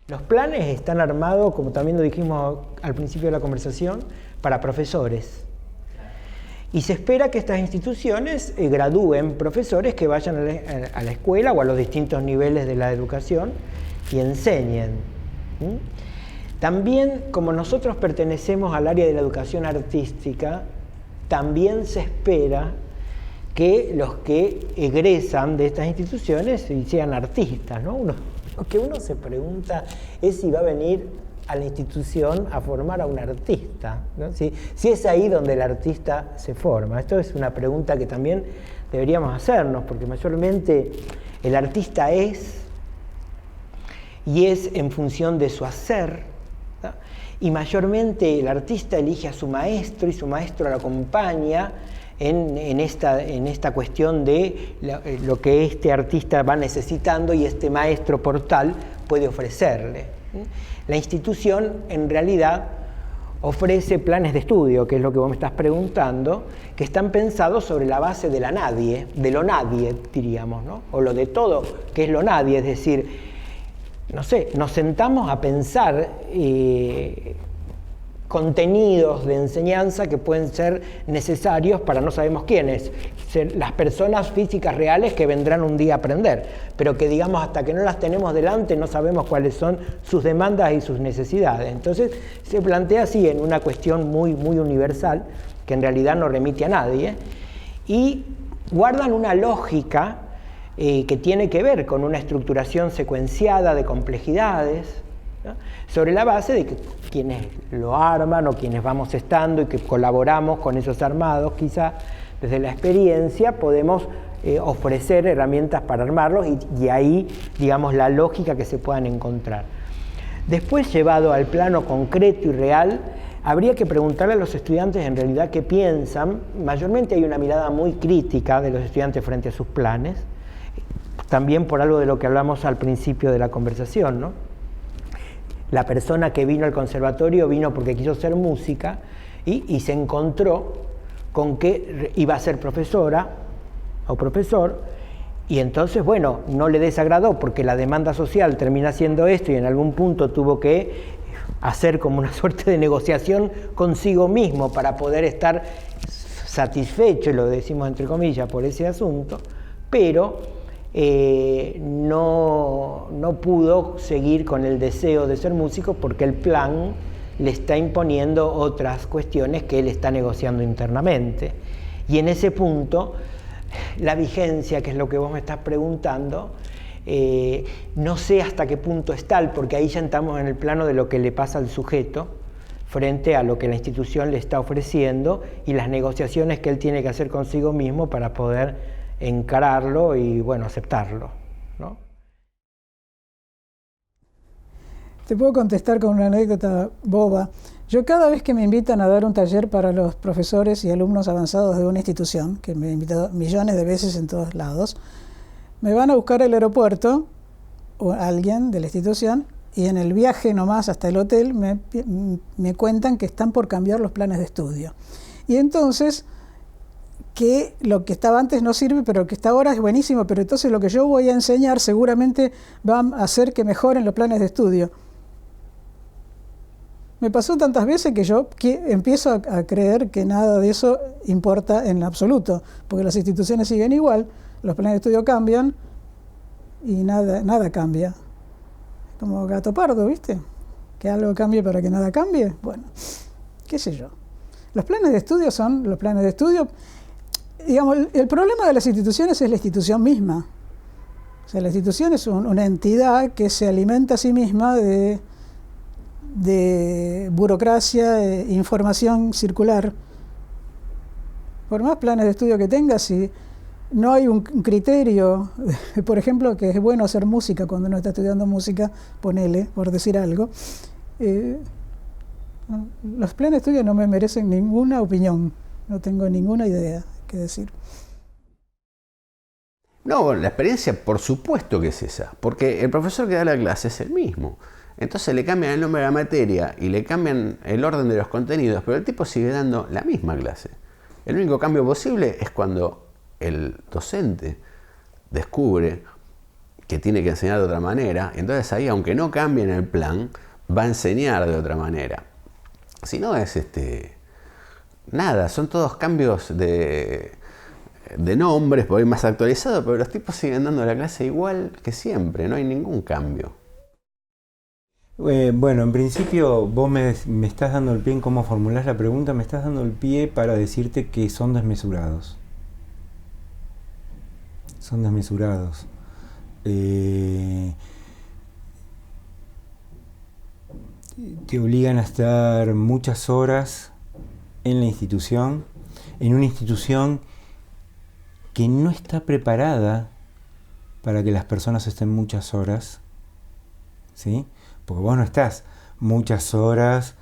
Los planes están armados, como también lo dijimos al principio de la conversación, para profesores. Y se espera que estas instituciones gradúen profesores que vayan a la escuela o a los distintos niveles de la educación y enseñen. También, como nosotros pertenecemos al área de la educación artística, también se espera que los que egresan de estas instituciones sean artistas, ¿no? Lo que uno se pregunta es si va a venir a la institución a formar a un artista, ¿no? Si es ahí donde el artista se forma. Esto es una pregunta que también deberíamos hacernos, porque mayormente el artista es en función de su hacer, ¿no? Y mayormente el artista elige a su maestro y su maestro lo acompaña en esta cuestión de lo que este artista va necesitando y este maestro por tal puede ofrecerle. La institución en realidad ofrece planes de estudio, que es lo que vos me estás preguntando, que están pensados sobre la base de lo nadie, diríamos, ¿no? O lo de todo, que es lo nadie, es decir, no sé, nos sentamos a pensar contenidos de enseñanza que pueden ser necesarios para no sabemos quiénes, las personas físicas reales que vendrán un día a aprender, pero que digamos hasta que no las tenemos delante no sabemos cuáles son sus demandas y sus necesidades. Entonces se plantea así en una cuestión muy, muy universal, que en realidad no remite a nadie, y guardan una lógica que tiene que ver con una estructuración secuenciada de complejidades, ¿no? Sobre la base de que quienes lo arman o quienes vamos estando y que colaboramos con esos armados, quizá desde la experiencia podemos ofrecer herramientas para armarlos y ahí, digamos, la lógica que se puedan encontrar. Después, llevado al plano concreto y real, habría que preguntarle a los estudiantes en realidad qué piensan. Mayormente hay una mirada muy crítica de los estudiantes frente a sus planes, también por algo de lo que hablamos al principio de la conversación, ¿no? La persona que vino al conservatorio vino porque quiso ser música y se encontró con que iba a ser profesora o profesor, y entonces, bueno, no le desagradó porque la demanda social termina siendo esto y en algún punto tuvo que hacer como una suerte de negociación consigo mismo para poder estar satisfecho, y lo decimos entre comillas, por ese asunto, pero no pudo seguir con el deseo de ser músico porque el plan le está imponiendo otras cuestiones que él está negociando internamente. Y en ese punto, la vigencia, que es lo que vos me estás preguntando, no sé hasta qué punto es tal, porque ahí ya estamos en el plano de lo que le pasa al sujeto frente a lo que la institución le está ofreciendo y las negociaciones que él tiene que hacer consigo mismo para poder encararlo y, bueno, aceptarlo, ¿no? Te puedo contestar con una anécdota boba. Yo cada vez que me invitan a dar un taller para los profesores y alumnos avanzados de una institución, que me he invitado millones de veces en todos lados, me van a buscar al aeropuerto o alguien de la institución y en el viaje nomás hasta el hotel me cuentan que están por cambiar los planes de estudio. Y entonces, que lo que estaba antes no sirve, pero lo que está ahora es buenísimo, pero entonces lo que yo voy a enseñar seguramente va a hacer que mejoren los planes de estudio. Me pasó tantas veces que yo empiezo a creer que nada de eso importa en absoluto, porque las instituciones siguen igual, los planes de estudio cambian y nada cambia. Como gato pardo, ¿viste? Que algo cambie para que nada cambie. Bueno, qué sé yo. Los planes de estudio son los planes de estudio. Digamos, el problema de las instituciones es la institución misma. O sea, la institución es una entidad que se alimenta a sí misma de burocracia, información circular. Por más planes de estudio que tenga, si no hay un criterio, por ejemplo, que es bueno hacer música cuando uno está estudiando música, ponele, por decir algo, los planes de estudio no me merecen ninguna opinión, no tengo ninguna idea que decir. No, la experiencia por supuesto que es esa, porque el profesor que da la clase es el mismo. Entonces le cambian el nombre de la materia y le cambian el orden de los contenidos, pero el tipo sigue dando la misma clase. El único cambio posible es cuando el docente descubre que tiene que enseñar de otra manera, entonces ahí, aunque no cambien el plan, va a enseñar de otra manera. Si no es nada, son todos cambios de nombres, por ahí más actualizados, pero los tipos siguen dando la clase igual que siempre, no hay ningún cambio. Bueno, en principio vos me estás dando el pie en cómo formulás la pregunta, me estás dando el pie para decirte que son desmesurados. Son desmesurados. Te obligan a estar muchas horas en la institución, en una institución que no está preparada para que las personas estén muchas horas, ¿sí? Porque vos no estás muchas horas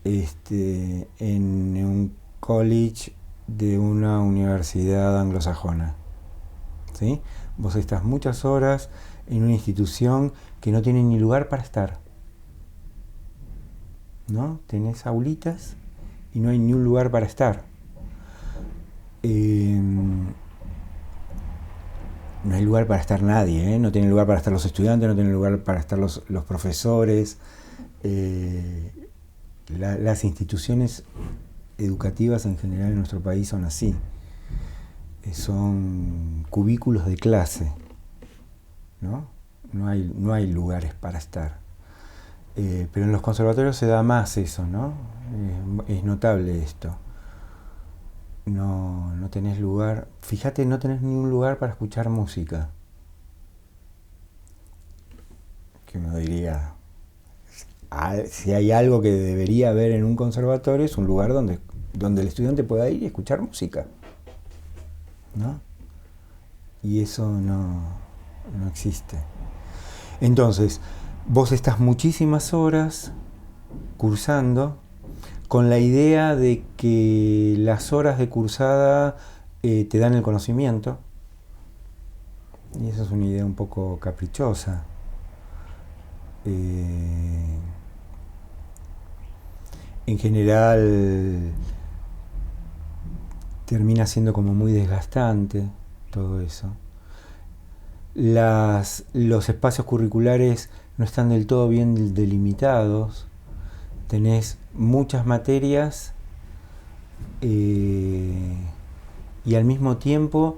en un college de una universidad anglosajona, ¿sí? Vos estás muchas horas en una institución que no tiene ni lugar para estar, ¿no? Tenés aulitas y no hay ni un lugar para estar. No hay lugar para estar nadie, ¿eh? No tiene lugar para estar los estudiantes, no tiene lugar para estar los profesores. Las instituciones educativas en general en nuestro país son así. Son cubículos de clase, ¿no? No hay lugares para estar. Pero en los conservatorios se da más eso, ¿no? Es notable esto. No tenés lugar, fíjate, no tenés ni un lugar para escuchar música. Que uno diría, si hay algo que debería haber en un conservatorio, es un lugar donde el estudiante pueda ir y escuchar música, ¿no? Y eso no existe. Entonces, vos estás muchísimas horas cursando con la idea de que las horas de cursada te dan el conocimiento, y eso es una idea un poco caprichosa. En general termina siendo como muy desgastante todo eso. Los espacios curriculares no están del todo bien delimitados. Tenés muchas materias y al mismo tiempo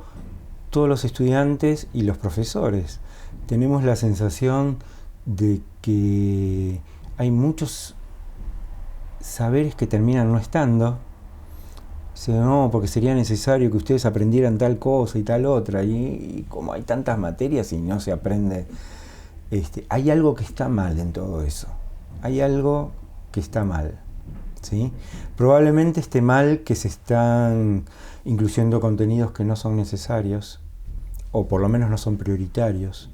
todos los estudiantes y los profesores tenemos la sensación de que hay muchos saberes que terminan no estando. No, porque sería necesario que ustedes aprendieran tal cosa y tal otra, y como hay tantas materias y no se aprende, hay algo que está mal en todo eso. Hay algo que está mal, ¿sí? Probablemente esté mal que se están incluyendo contenidos que no son necesarios, o por lo menos no son prioritarios.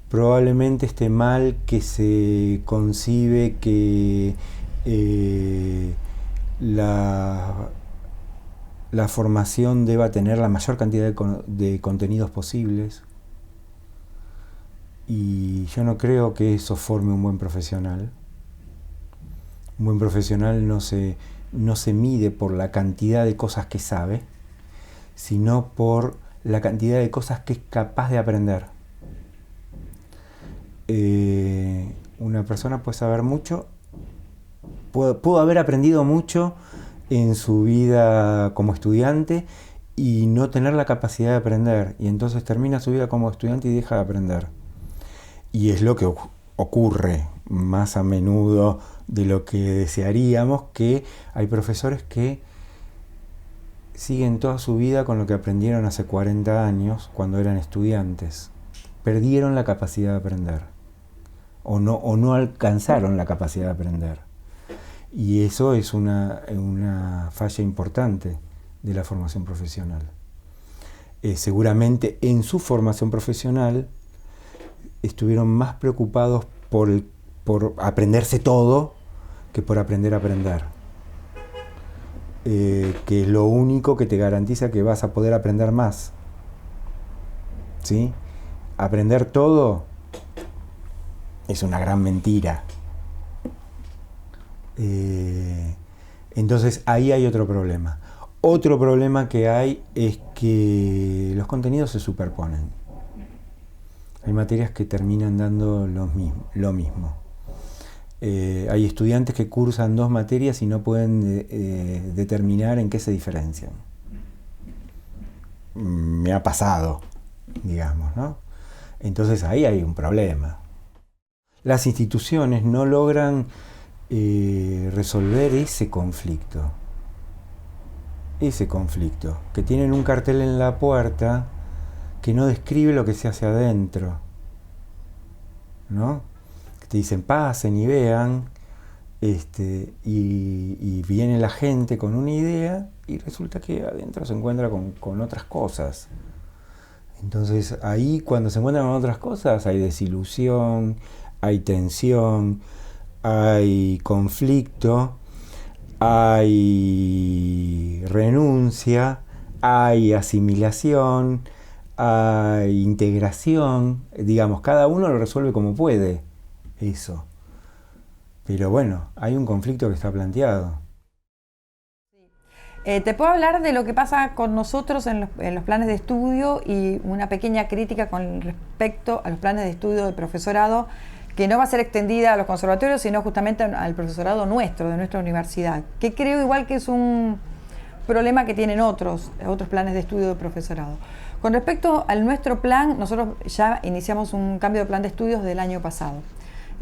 Probablemente esté mal que se concibe que la formación deba tener la mayor cantidad de contenidos posibles. Y yo no creo que eso forme un buen profesional. Un buen profesional no se mide por la cantidad de cosas que sabe, sino por la cantidad de cosas que es capaz de aprender. Una persona puede saber mucho, pudo haber aprendido mucho en su vida como estudiante y no tener la capacidad de aprender, y entonces termina su vida como estudiante y deja de aprender. Y es lo que ocurre más a menudo de lo que desearíamos, que hay profesores que siguen toda su vida con lo que aprendieron hace 40 años cuando eran estudiantes. Perdieron la capacidad de aprender o no alcanzaron la capacidad de aprender. Y eso es una falla importante de la formación profesional. Seguramente en su formación profesional estuvieron más preocupados por aprenderse todo que por aprender a aprender. Que es lo único que te garantiza que vas a poder aprender más. ¿Sí? Aprender todo es una gran mentira. Entonces ahí hay otro problema. Otro problema que hay es que los contenidos se superponen. Hay materias que terminan dando lo mismo. Hay estudiantes que cursan 2 materias y no pueden determinar en qué se diferencian. Me ha pasado, digamos, ¿no? Entonces ahí hay un problema. Las instituciones no logran resolver ese conflicto, que tienen un cartel en la puerta que no describe lo que se hace adentro, ¿no? Que te dicen pasen y vean, y viene la gente con una idea y resulta que adentro se encuentra con otras cosas. Entonces ahí cuando se encuentran con otras cosas hay desilusión, hay tensión, hay conflicto, hay renuncia, hay asimilación, hay integración, digamos, cada uno lo resuelve como puede, eso. Pero bueno, hay un conflicto que está planteado. Te puedo hablar de lo que pasa con nosotros en los planes de estudio y una pequeña crítica con respecto a los planes de estudio de profesorado, que no va a ser extendida a los conservatorios, sino justamente al profesorado nuestro, de nuestra universidad, que creo igual que es un problema que tienen otros planes de estudio de profesorado. Con respecto al nuestro plan, nosotros ya iniciamos un cambio de plan de estudios del año pasado.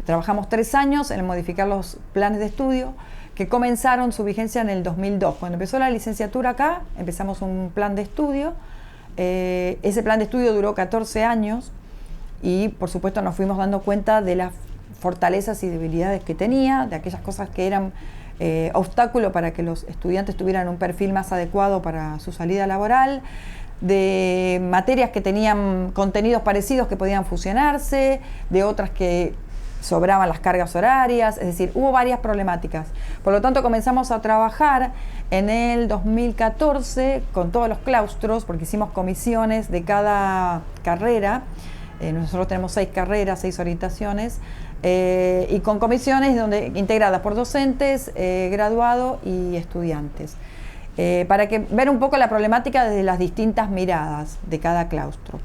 Trabajamos 3 años en modificar los planes de estudio que comenzaron su vigencia en el 2002. Cuando empezó la licenciatura acá, empezamos un plan de estudio. Ese plan de estudio duró 14 años y, por supuesto, nos fuimos dando cuenta de las fortalezas y debilidades que tenía, de aquellas cosas que eran obstáculo para que los estudiantes tuvieran un perfil más adecuado para su salida laboral, de materias que tenían contenidos parecidos que podían fusionarse, de otras que sobraban las cargas horarias, es decir, hubo varias problemáticas. Por lo tanto, comenzamos a trabajar en el 2014 con todos los claustros, porque hicimos comisiones de cada carrera. Nosotros tenemos 6 carreras, 6 orientaciones, y con comisiones integradas por docentes, graduados y estudiantes, para ver un poco la problemática desde las distintas miradas de cada claustro.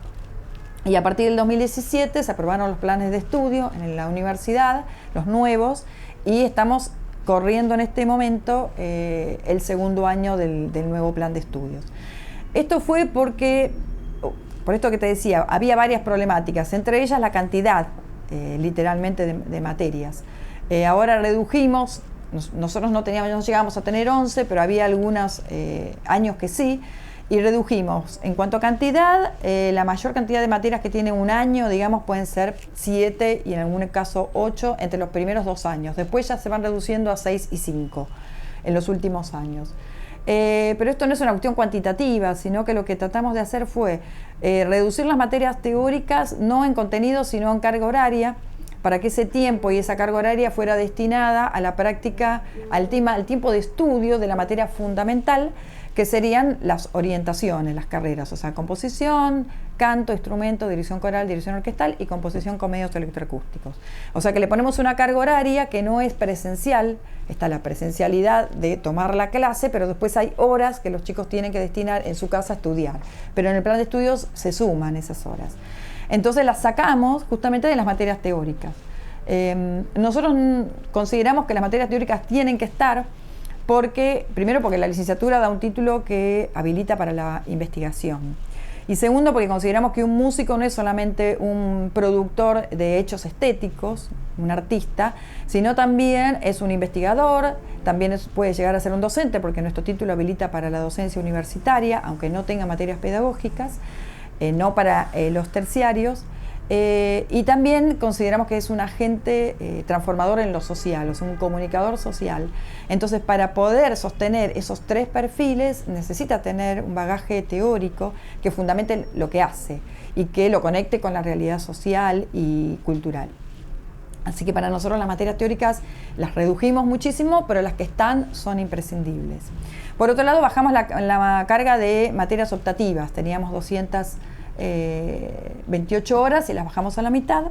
Y a partir del 2017 se aprobaron los planes de estudio en la universidad, los nuevos, y estamos corriendo en este momento el segundo año del nuevo plan de estudios. Esto fue porque, por esto que te decía, había varias problemáticas, entre ellas la cantidad, literalmente, de materias. Ahora redujimos, nosotros no llegábamos a tener 11, pero había algunos años que sí, y redujimos. En cuanto a cantidad, la mayor cantidad de materias que tiene un año, digamos, pueden ser 7 y en algún caso 8 entre los primeros 2 años. Después ya se van reduciendo a 6 y 5 en los últimos años. Pero esto no es una cuestión cuantitativa, sino que lo que tratamos de hacer fue reducir las materias teóricas, no en contenido, sino en carga horaria, para que ese tiempo y esa carga horaria fuera destinada a la práctica, al tiempo de estudio de la materia fundamental, que serían las orientaciones, las carreras, o sea, composición, canto, instrumento, dirección coral, dirección orquestal y composición con medios electroacústicos. O sea que le ponemos una carga horaria que no es presencial, está la presencialidad de tomar la clase, pero después hay horas que los chicos tienen que destinar en su casa a estudiar, pero en el plan de estudios se suman esas horas. Entonces las sacamos justamente de las materias teóricas. Nosotros consideramos que las materias teóricas tienen que estar primero porque la licenciatura da un título que habilita para la investigación. Y segundo, porque consideramos que un músico no es solamente un productor de hechos estéticos, un artista, sino también es un investigador, también puede llegar a ser un docente, porque nuestro título habilita para la docencia universitaria, aunque no tenga materias pedagógicas, no para los terciarios. Y también consideramos que es un agente transformador en lo social, o sea, un comunicador social. Entonces, para poder sostener esos 3 perfiles, necesita tener un bagaje teórico que fundamente lo que hace y que lo conecte con la realidad social y cultural. Así que para nosotros las materias teóricas las redujimos muchísimo, pero las que están son imprescindibles. Por otro lado, bajamos la carga de materias optativas. Teníamos 228 horas y las bajamos a la mitad,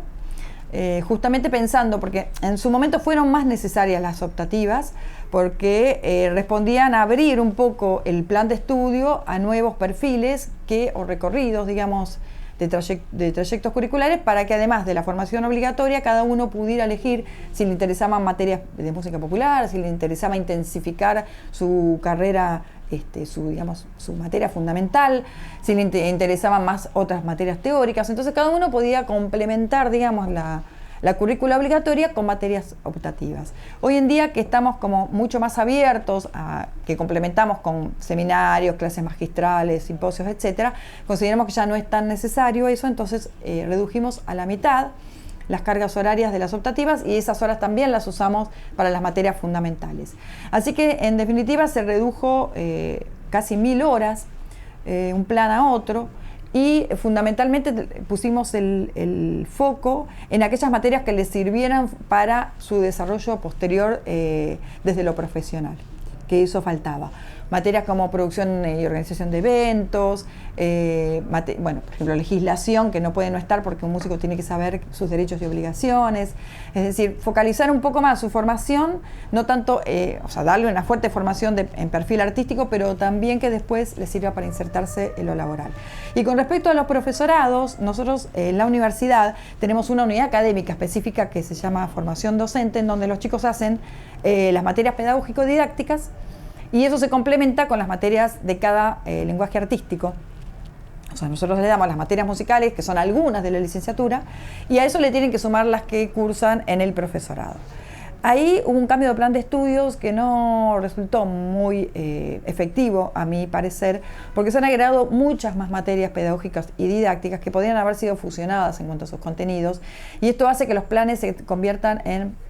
justamente pensando, porque en su momento fueron más necesarias las optativas, porque respondían a abrir un poco el plan de estudio a nuevos perfiles o recorridos, digamos, de trayectos curriculares para que además de la formación obligatoria cada uno pudiera elegir si le interesaban materias de música popular, si le interesaba intensificar su carrera, su materia fundamental, si le interesaban más otras materias teóricas. Entonces cada uno podía complementar, digamos, la currícula obligatoria con materias optativas. Hoy en día que estamos como mucho más abiertos, que complementamos con seminarios, clases magistrales, simposios, etcétera, consideramos que ya no es tan necesario eso, entonces redujimos a la mitad las cargas horarias de las optativas y esas horas también las usamos para las materias fundamentales. Así que en definitiva se redujo casi 1000 horas, un plan a otro, y fundamentalmente pusimos el foco en aquellas materias que les sirvieran para su desarrollo posterior desde lo profesional, que eso faltaba. Materias como producción y organización de eventos, por ejemplo, legislación, que no puede no estar porque un músico tiene que saber sus derechos y obligaciones. Es decir, focalizar un poco más su formación, no tanto, darle una fuerte formación en perfil artístico, pero también que después le sirva para insertarse en lo laboral. Y con respecto a los profesorados, nosotros en la universidad tenemos una unidad académica específica que se llama formación docente, en donde los chicos hacen las materias pedagógico-didácticas, y eso se complementa con las materias de cada lenguaje artístico. O sea, nosotros le damos las materias musicales, que son algunas de la licenciatura, y a eso le tienen que sumar las que cursan en el profesorado. Ahí hubo un cambio de plan de estudios que no resultó muy efectivo, a mi parecer, porque se han agregado muchas más materias pedagógicas y didácticas que podrían haber sido fusionadas en cuanto a sus contenidos, y esto hace que los planes se conviertan en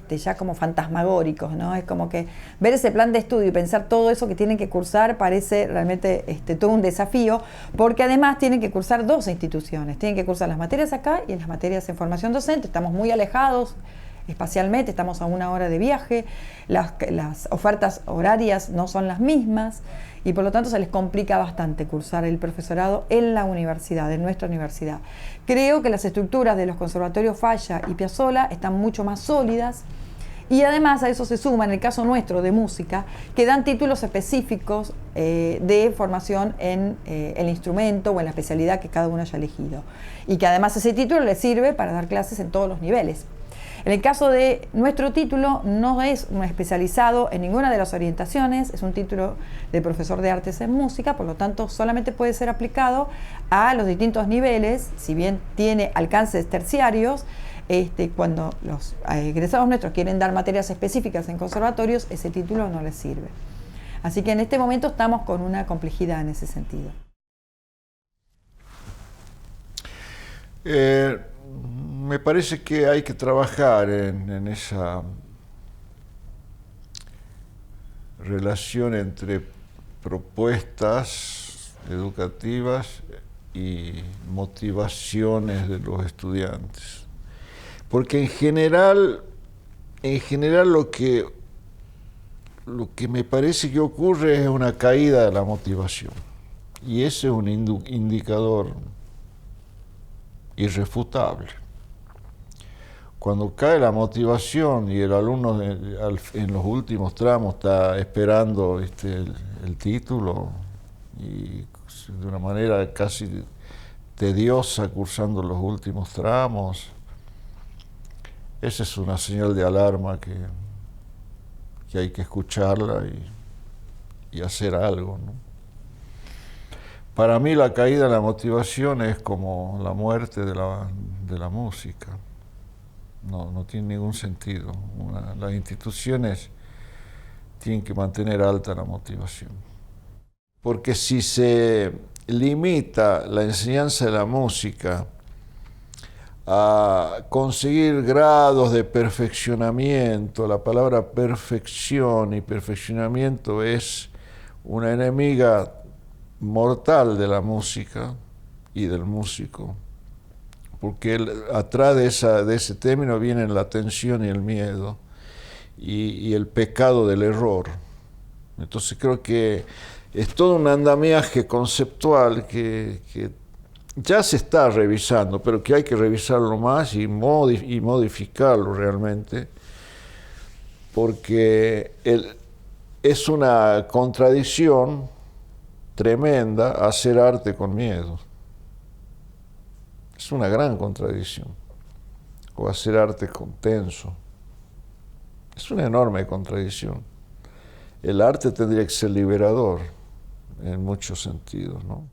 ya como fantasmagóricos, ¿no? Es como que ver ese plan de estudio y pensar todo eso que tienen que cursar parece realmente todo un desafío, porque además tienen que cursar dos instituciones, tienen que cursar las materias acá y las materias en formación docente. Estamos muy alejados espacialmente, estamos a 1 hora de viaje, las ofertas horarias no son las mismas y por lo tanto se les complica bastante cursar el profesorado en la universidad, en nuestra universidad. Creo que las estructuras de los conservatorios Falla y Piazzolla están mucho más sólidas y además a eso se suma, en el caso nuestro de música, que dan títulos específicos de formación en el instrumento o en la especialidad que cada uno haya elegido y que además ese título les sirve para dar clases en todos los niveles. En el caso de nuestro título, no es un especializado en ninguna de las orientaciones, es un título de profesor de artes en música, por lo tanto solamente puede ser aplicado a los distintos niveles, si bien tiene alcances terciarios. Cuando los egresados nuestros quieren dar materias específicas en conservatorios, ese título no les sirve. Así que en este momento estamos con una complejidad en ese sentido. Me parece que hay que trabajar en esa relación entre propuestas educativas y motivaciones de los estudiantes. Porque en general lo que me parece que ocurre es una caída de la motivación. Y ese es un indicador irrefutable. Cuando cae la motivación y el alumno en los últimos tramos está esperando el título y de una manera casi tediosa cursando los últimos tramos, esa es una señal de alarma que hay que escucharla y hacer algo, ¿no? Para mí la caída de la motivación es como la muerte de la música. No tiene ningún sentido. Las instituciones tienen que mantener alta la motivación. Porque si se limita la enseñanza de la música a conseguir grados de perfeccionamiento, la palabra perfección y perfeccionamiento es una enemiga mortal de la música y del músico, porque atrás de ese término vienen la tensión y el miedo y el pecado del error. Entonces creo que es todo un andamiaje conceptual que ya se está revisando, pero que hay que revisarlo más y modificarlo realmente, porque es una contradicción tremenda hacer arte con miedo. Es una gran contradicción. O hacer arte con tenso. Es una enorme contradicción. El arte tendría que ser liberador en muchos sentidos, ¿no?